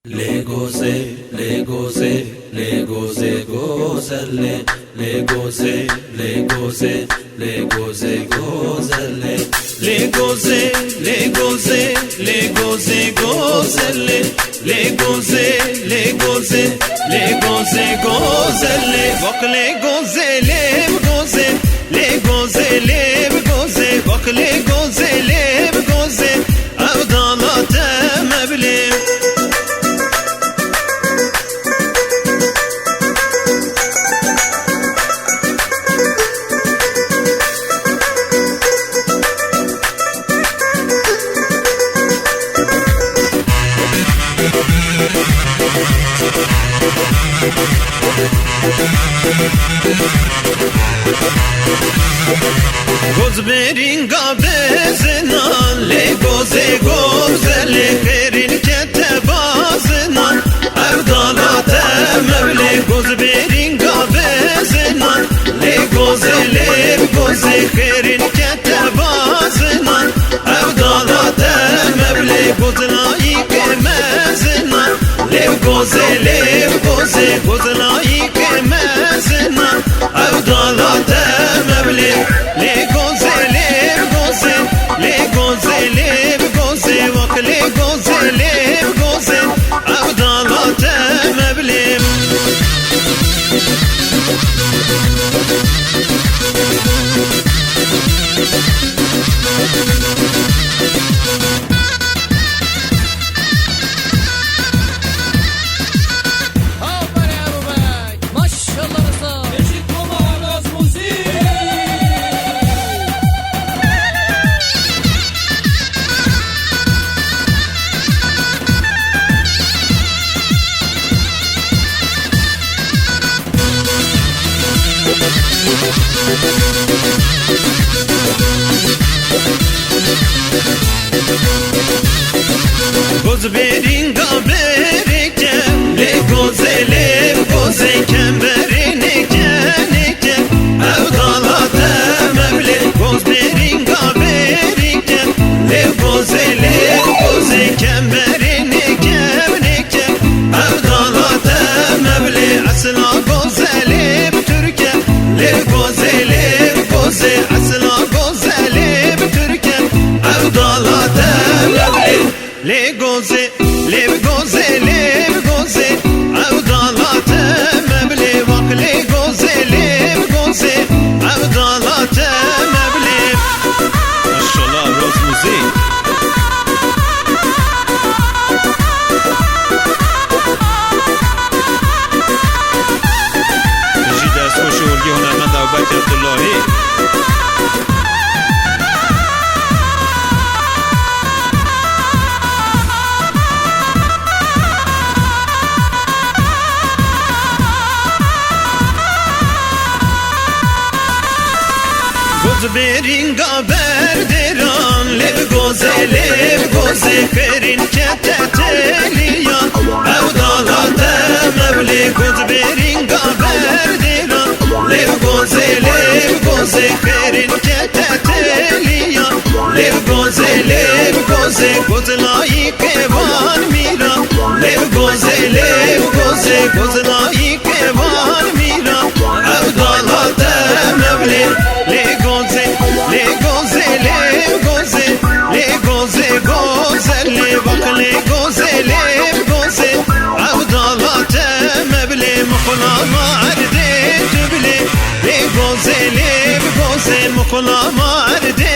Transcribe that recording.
Le goze, le goze, le goze, gozelle. Le goze, le goze, le goze, gozelle. Le goze, le goze, le goze, gozelle. Le goze, le goze, le goze, gozelle. Bak le goze, le goze, le goze, le goze. Bak le goze, le goze. Avdalata mevlim. Gozberin gabezinan le goze gozelle kerin kete bazinan Erdalate mevle gozberin gabezinan le goze kerin kete bazinan Erdalate mevle gozlayı kemezinan le goze gozlayı kemezinan Erdalate mevle le goze vak le goze avdalate mevlim. Gozberin gaberike le goze kemberine kenike Evdalate mevle gozberin gaberike le goze kemberine kenike Evdalate mevle asla gozele Türkiye le goze asla gozele Türkiye Evdalate mevle le goze avdalate mevle vak le goze avdalate mevle. Maşallah roz müzik. Tejid dest خوش ولگی هنرمند ابوبکر عبداللهی. Gozberin gaberderan lev goze kerin keteteliyan Evdalate mevle gozberin gaberderan lev goze kerin keteteliyan Lev goze gozlayı kevan miran Lev goze gozlayı kevan miran Evdalate mevle le goze gozelle bak le goze avdalate mevle mukulama erde tüble le goze mukulama erde